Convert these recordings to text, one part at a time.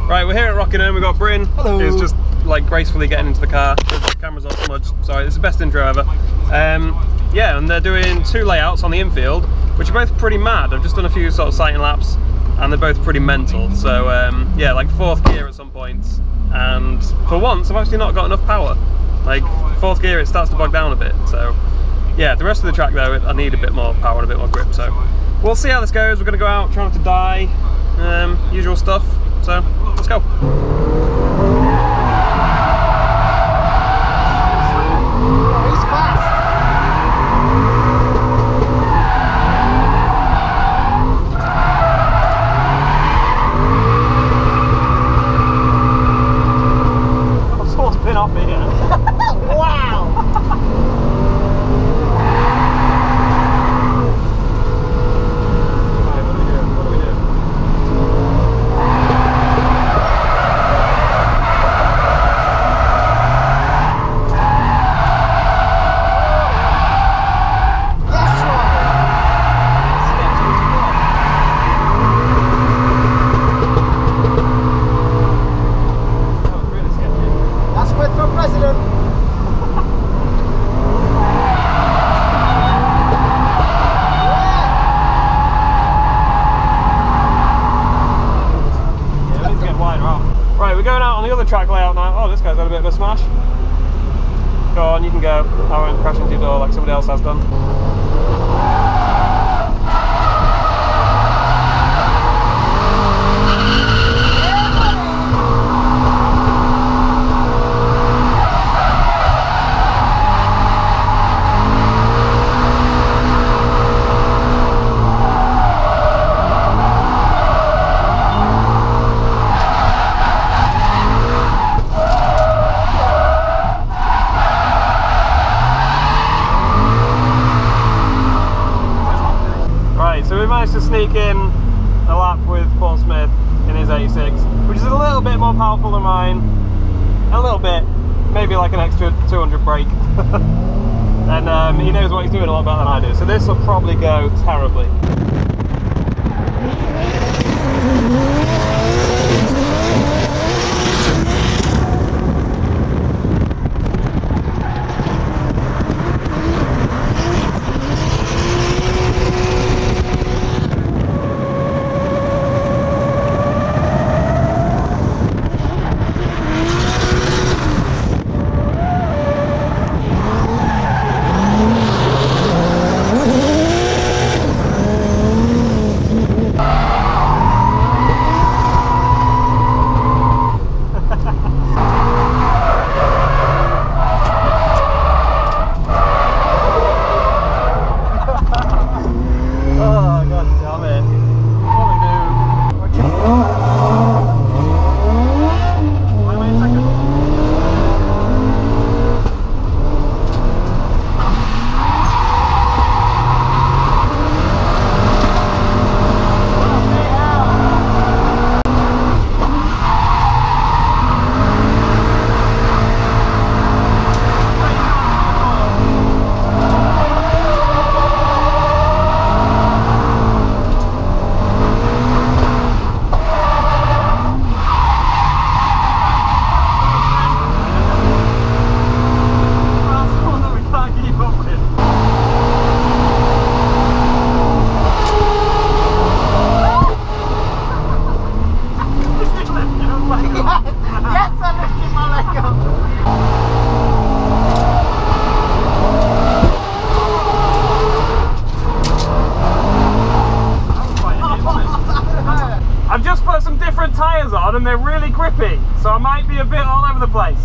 Right, we're here at Rockingham. We've got Bryn, Hello. who's just like gracefully getting into the car. The camera's all smudged. Sorry, it's the best intro ever. Yeah, and they're doing 2 layouts on the infield, which are both pretty mad. I've just done a few sort of sighting laps, and they're both pretty mental. So yeah, like 4th gear at some points, and for once I've actually not got enough power. Like 4th gear, it starts to bog down a bit. So yeah, the rest of the track though, I need a bit more power and a bit more grip. So we'll see how this goes. We're going to go out, try not to die, usual stuff. So let's go. Off here. Wow! Right, what do we do? What do we do? Right, we're going out on the other track layout now. Oh, this guy's had a bit of a smash. Go on, you can go. I won't crash into your door like somebody else has done. So we managed to sneak in a lap with Paul Smith in his 86, which is a little bit more powerful than mine. A little bit, maybe like an extra 200 brake. And he knows what he's doing a lot better than I do. So this will probably go terribly. I've just put some different tyres on and they're really grippy, so I might be a bit all over the place.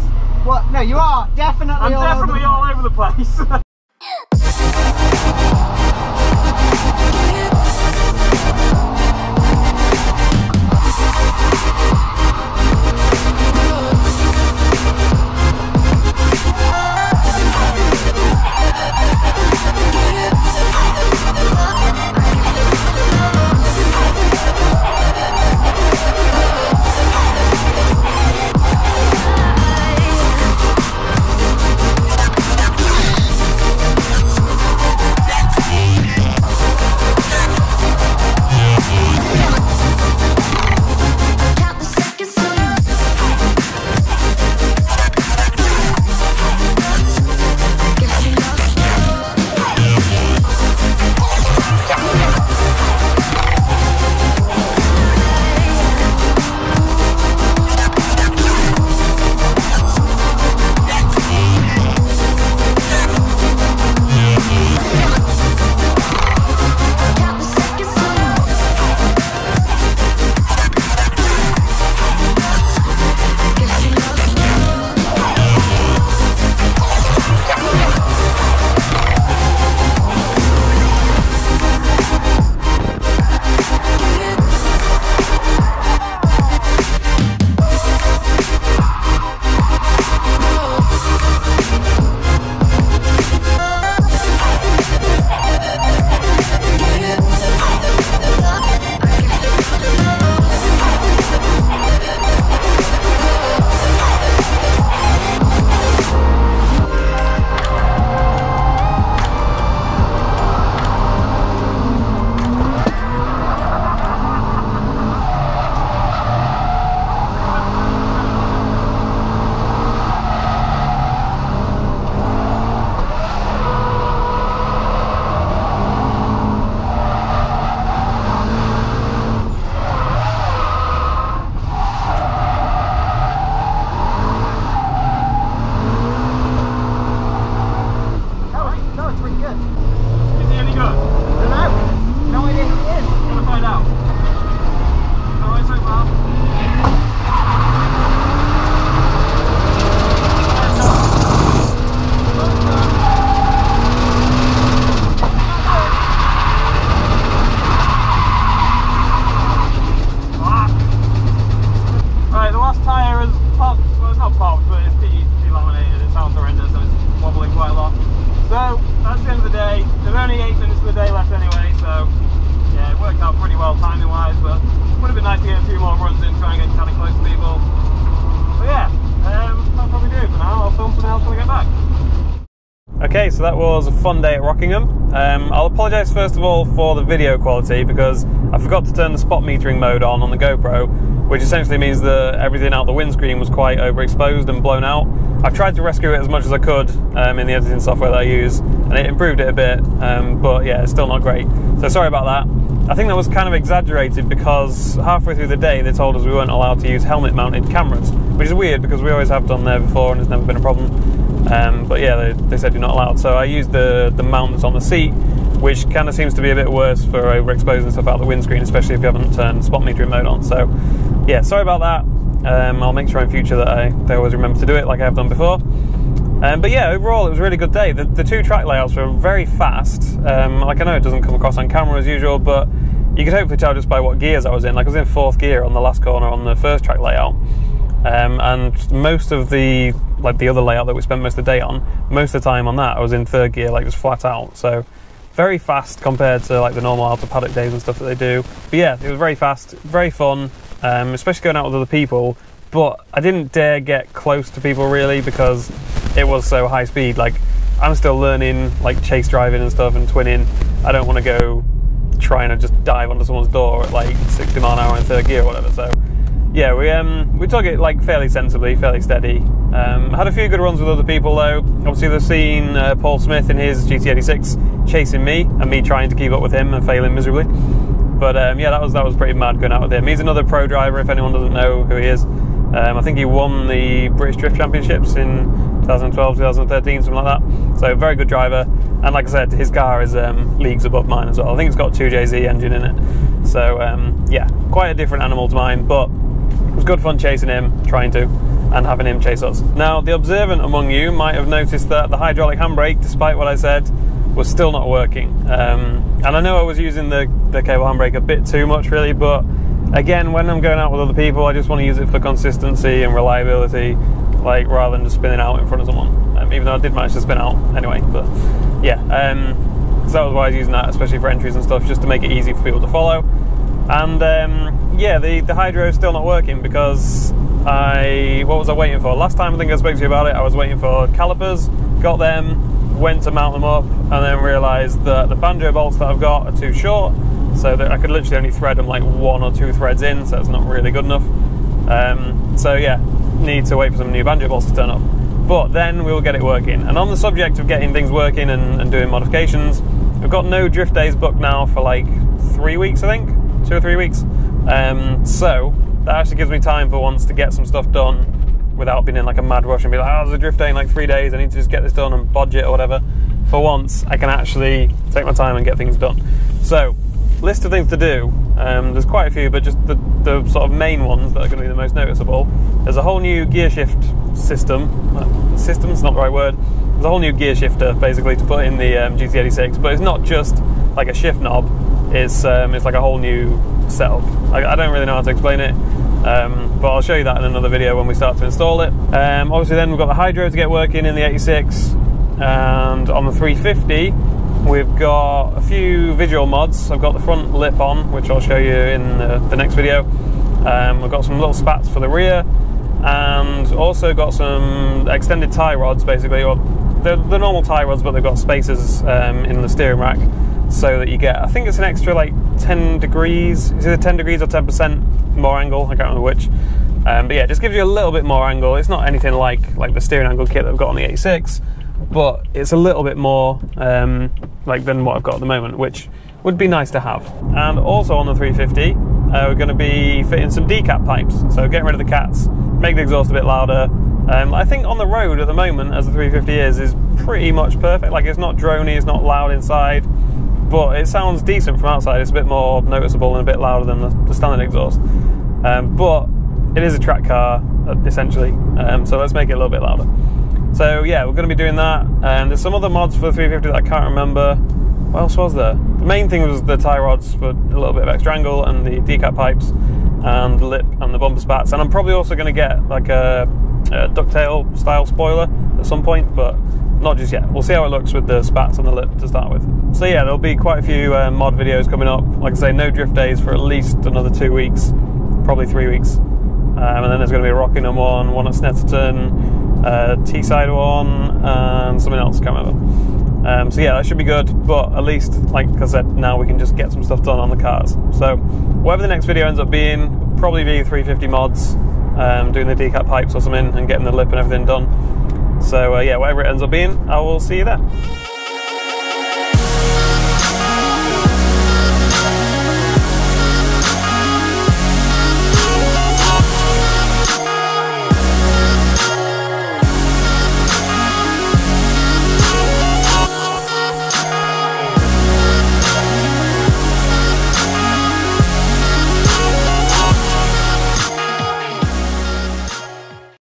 What? No, you are definitely all over the place. camera runs in, try and get kind of close to people. But yeah, that's what we do for now. I'll film something else when I get back. Okay, so that was a fun day at Rockingham. I'll apologise first of all for the video quality because I forgot to turn the spot metering mode on the GoPro, which essentially means that everything out the windscreen was quite overexposed and blown out. I've tried to rescue it as much as I could in the editing software that I use, and it improved it a bit, but yeah, it's still not great. So sorry about that. I think that was kind of exaggerated because halfway through the day they told us we weren't allowed to use helmet-mounted cameras, which is weird because we always have done there before and it's never been a problem. But yeah, they said you're not allowed. So I used the mount that's on the seat, which kind of seems to be a bit worse for overexposing stuff out the windscreen, especially if you haven't turned spot metering mode on. So yeah, sorry about that. I'll make sure in future that they always remember to do it like I have done before. But yeah, overall it was a really good day. The two track layouts were very fast. Like I know it doesn't come across on camera as usual, but you could hopefully tell just by what gears I was in. Like I was in 4th gear on the last corner on the first track layout. And most of the other layout that we spent most of the day on, most of the time on that I was in 3rd gear, like just flat out. So very fast compared to like the normal outer paddock days and stuff that they do. But yeah, it was very fast, very fun, especially going out with other people. But I didn't dare get close to people really because it was so high speed. Like I'm still learning like chase driving and stuff and twinning. I don't want to go trying to just dive onto someone's door at like 60 mile an hour in 3rd gear or whatever. So yeah, we took it like fairly sensibly, fairly steady. Had a few good runs with other people though. Obviously they've seen Paul Smith in his GT86 chasing me and me trying to keep up with him and failing miserably. But yeah, that was pretty mad going out with him. He's another pro driver if anyone doesn't know who he is. I think he won the British Drift Championships in 2012, 2013, something like that. So very good driver. And like I said, his car is leagues above mine as well. I think it's got a 2JZ engine in it. So yeah, quite a different animal to mine, but it was good fun chasing him, trying to, and having him chase us. Now, the observant among you might have noticed that the hydraulic handbrake, despite what I said, was still not working. And I know I was using the cable handbrake a bit too much really, but again, when I'm going out with other people, I just want to use it for consistency and reliability, like rather than just spinning out in front of someone. Even though I did manage to spin out anyway, but yeah. So that was why I was using that, especially for entries and stuff, just to make it easy for people to follow. And yeah, the hydro is still not working because what was I waiting for? Last time I think I spoke to you about it, I was waiting for calipers, got them, went to mount them up, and then realised that the banjo bolts that I've got are too short, so that I could literally only thread them like 1 or 2 threads in, so it's not really good enough. So yeah, need to wait for some new banjo bolts to turn up. But then we'll get it working. And on the subject of getting things working and doing modifications, we've got no drift days booked now for like 3 weeks, I think. 2 or 3 weeks. So that actually gives me time for once to get some stuff done without being in like a mad rush and be like, oh, there's a drift day in like 3 days, I need to just get this done and bodge it or whatever. For once, I can actually take my time and get things done. So, list of things to do. There's quite a few, but just the sort of main ones that are going to be the most noticeable. There's a whole new gear shift system. System's not the right word. There's a whole new gear shifter basically to put in the GT86, but it's not just like a shift knob. It's like a whole new setup. I don't really know how to explain it, but I'll show you that in another video when we start to install it. Obviously then we've got the hydro to get working in the 86, and on the 350 we've got a few visual mods. I've got the front lip on, which I'll show you in the next video. We've got some little spats for the rear, and also got some extended tie rods basically, or the normal tie rods, but they've got spacers in the steering rack, so that you get, I think it's an extra like 10 degrees, it's either 10 degrees or 10% more angle, I can't remember which. But yeah, it just gives you a little bit more angle. It's not anything like the steering angle kit that I've got on the 86, but it's a little bit more like than what I've got at the moment, which would be nice to have. And also on the 350, we're going to be fitting some decap pipes, so getting rid of the cats, make the exhaust a bit louder. I think on the road at the moment, as the 350 is pretty much perfect. Like, it's not droney, it's not loud inside, but it sounds decent from outside. It's a bit more noticeable and a bit louder than the standard exhaust. But it is a track car, essentially, so let's make it a little bit louder. So yeah, we're going to be doing that. There's some other mods for the 350 that I can't remember. What else was there? The main thing was the tie rods for a little bit of extra angle, and the decap pipes, and the lip, and the bumper spats. And I'm probably also going to get like a ducktail style spoiler at some point, but not just yet. We'll see how it looks with the spats and the lip to start with. So yeah, there'll be quite a few mod videos coming up. Like I say, no drift days for at least another 2 weeks. probably 3 weeks. And then there's going to be a Rockingham one at Snetterton, Teesside one, and something else, can't remember. So yeah, that should be good, but at least, like I said, now we can just get some stuff done on the cars. So whatever the next video ends up being, probably be 350 mods, doing the decat pipes or something, and getting the lip and everything done. So yeah, whatever it ends up being, I will see you there.